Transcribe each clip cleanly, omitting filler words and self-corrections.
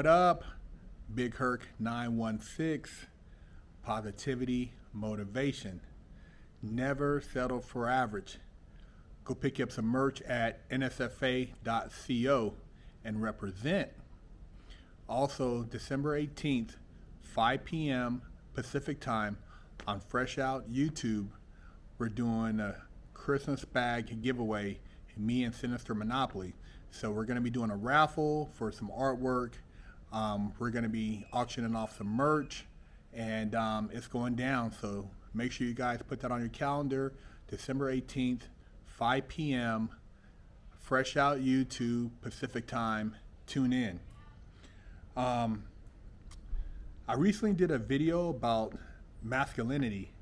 What up? Big Herc 916. Positivity, motivation. Never settle for average. Go pick up some merch at nsfa.co and represent. Also, December 18th, 5 p.m. Pacific time on Fresh Out YouTube, we're doing a Christmas bag giveaway, me and Sinister Monopoly. So we're going to be doing a raffle for some artwork. We're going to be auctioning off some merch, and it's going down. So make sure you guys put that on your calendar. December 18th, 5 p.m. Fresh Out YouTube, Pacific time. Tune in. I recently did a video about masculinity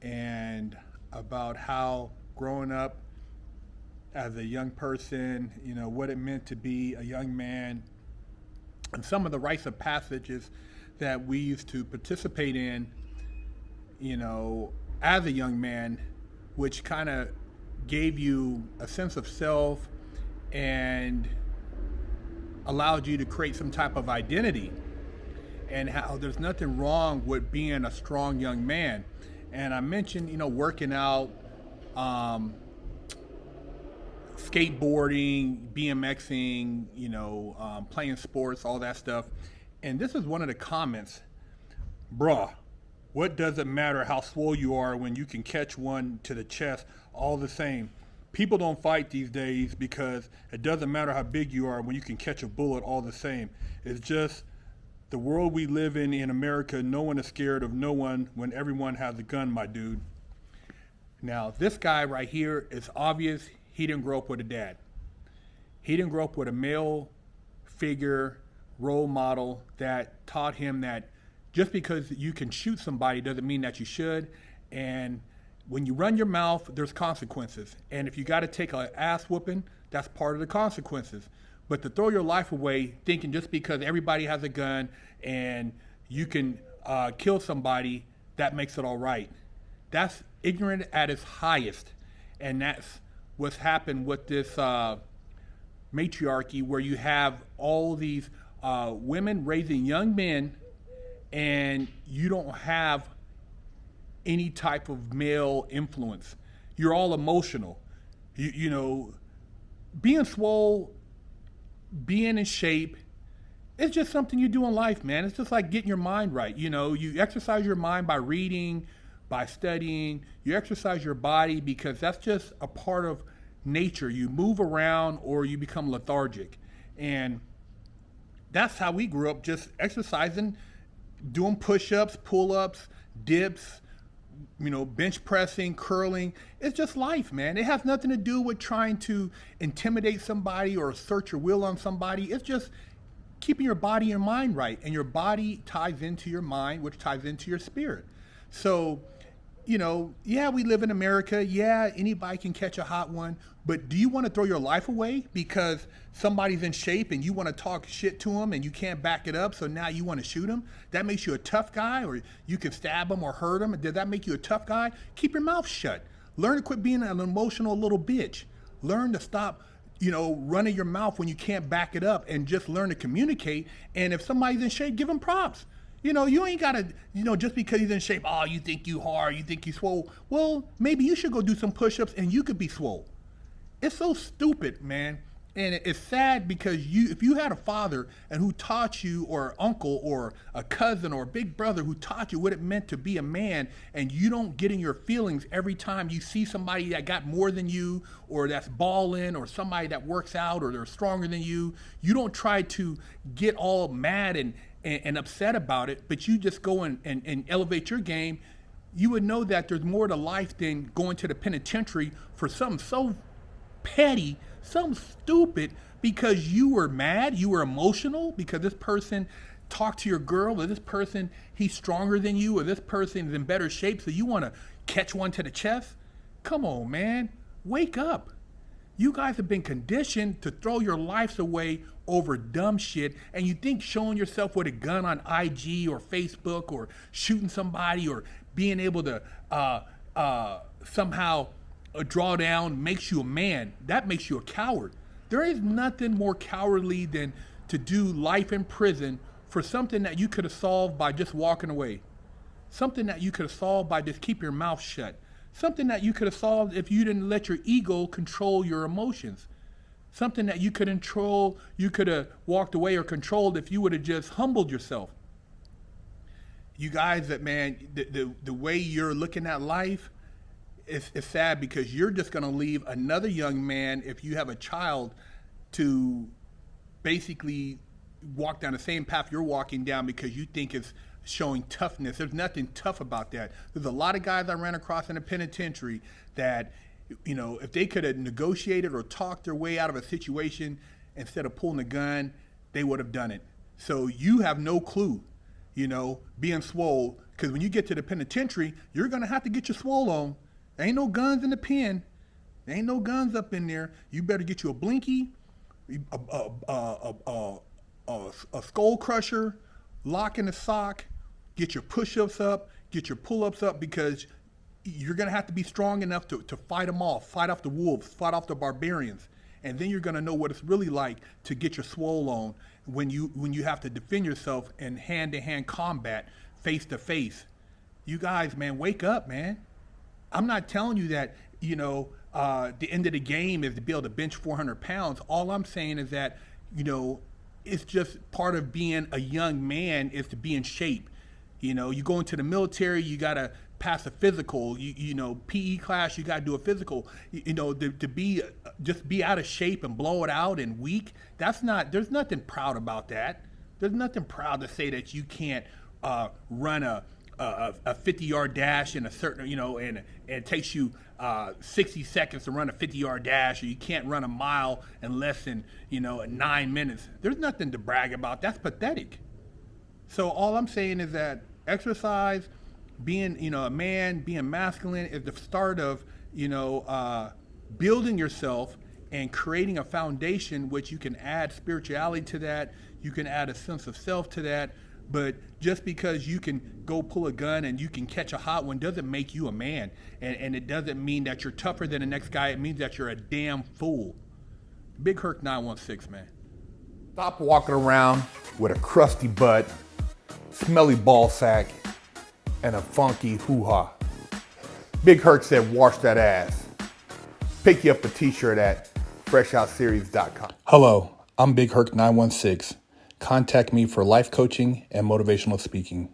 and about how growing up as a young person, what it meant to be a young man, and some of the rites of passages that we used to participate in, as a young man, which kind of gave you a sense of self and allowed you to create some type of identity, and how there's nothing wrong with being a strong young man. And I mentioned, working out, skateboarding, BMXing, playing sports, all that stuff. And this is one of the comments: bruh, what does it matter how swole you are when you can catch one to the chest all the same? People don't fight these days because it doesn't matter how big you are when you can catch a bullet all the same. It's just the world we live in America. No one is scared of no one when everyone has a gun, my dude. Now, this guy right here, it's obvious he didn't grow up with a dad. He didn't grow up with a male figure, role model that taught him that just because you can shoot somebody doesn't mean that you should. And when you run your mouth, there's consequences. And if you got to take an ass whooping, that's part of the consequences. But to throw your life away thinking just because everybody has a gun and you can kill somebody, that makes it all right. That's ignorant at its highest. And that's what's happened with this matriarchy, where you have all these women raising young men, and you don't have any type of male influence. You're all emotional. Being swole, being in shape, it's just something you do in life, man. It's just like getting your mind right. You exercise your mind by reading, by studying. You exercise your body because that's just a part of nature. You move around or you become lethargic. And that's how we grew up, just exercising, doing push-ups, pull-ups, dips, bench pressing, curling. It's just life, man. It has nothing to do with trying to intimidate somebody or assert your will on somebody. It's just keeping your body and mind right. And your body ties into your mind, which ties into your spirit. So, yeah, we live in America. Yeah, anybody can catch a hot one. But do you want to throw your life away because somebody's in shape and you want to talk shit to them and you can't back it up, so now you want to shoot them? That makes you a tough guy, or you can stab them or hurt them. Does that make you a tough guy? Keep your mouth shut. Learn to quit being an emotional little bitch. Learn to stop, running your mouth when you can't back it up, and just learn to communicate. And if somebody's in shape, give them props. You ain't gotta, just because he's in shape, oh, you think you hard, you think you swole. Well, maybe you should go do some push-ups and you could be swole. It's so stupid, man. And it's sad because if you had a father and who taught you, or uncle or a cousin or a big brother who taught you what it meant to be a man, and you don't get in your feelings every time you see somebody that got more than you, or that's balling, or somebody that works out, or they're stronger than you don't try to get all mad and upset about it, but you just go and elevate your game. You would know that there's more to life than going to the penitentiary for something so petty, something stupid, because you were mad, you were emotional, because this person talked to your girl, or this person, he's stronger than you, or this person is in better shape, so you want to catch one to the chest? Come on, man. Wake up. You guys have been conditioned to throw your lives away over dumb shit, and you think showing yourself with a gun on IG or Facebook, or shooting somebody, or being able to somehow draw down makes you a man. That makes you a coward. There is nothing more cowardly than to do life in prison for something that you could have solved by just walking away. Something that you could have solved by just keeping your mouth shut. Something that you could have solved if you didn't let your ego control your emotions. Something that you could control, you could have walked away or controlled if you would have just humbled yourself. You guys, that man, the way you're looking at life is sad, because you're just going to leave another young man, if you have a child, to basically walk down the same path you're walking down because you think it's showing toughness. There's nothing tough about that. There's a lot of guys I ran across in the penitentiary that, if they could have negotiated or talked their way out of a situation instead of pulling a gun, they would have done it. So you have no clue, being swole, because when you get to the penitentiary, you're going to have to get your swole on. There ain't no guns in the pen. There ain't no guns up in there. You better get you a blinky, a skull crusher, lock in the sock, get your push-ups up, get your pull-ups up, because you're going to have to be strong enough to fight them off, fight off the wolves, fight off the barbarians. And then you're going to know what it's really like to get your swole on when you have to defend yourself in hand-to-hand combat, face-to-face. You guys, man, wake up, man. I'm not telling you that, the end of the game is to be able to bench 400 pounds. All I'm saying is that, it's just part of being a young man is to be in shape. You go into the military, you got to pass a physical, PE class, you got to do a physical, to be out of shape and blow it out and weak. There's nothing proud about that. There's nothing proud to say that you can't run a 50-yard dash in a certain, and it takes you 60 seconds to run a 50-yard dash, or you can't run a mile in less than, 9 minutes. There's nothing to brag about. That's pathetic. So all I'm saying is that exercise, being, a man, being masculine is the start of, building yourself and creating a foundation which you can add spirituality to that. You can add a sense of self to that. But just because you can go pull a gun and you can catch a hot one doesn't make you a man. And it doesn't mean that you're tougher than the next guy. It means that you're a damn fool. Big Herc 916, man. Stop walking around with a crusty butt, smelly ball sack, and a funky hoo-ha. Big Herc said, wash that ass. Pick you up a t-shirt at freshoutseries.com. Hello, I'm Big Herc 916. Contact me for life coaching and motivational speaking.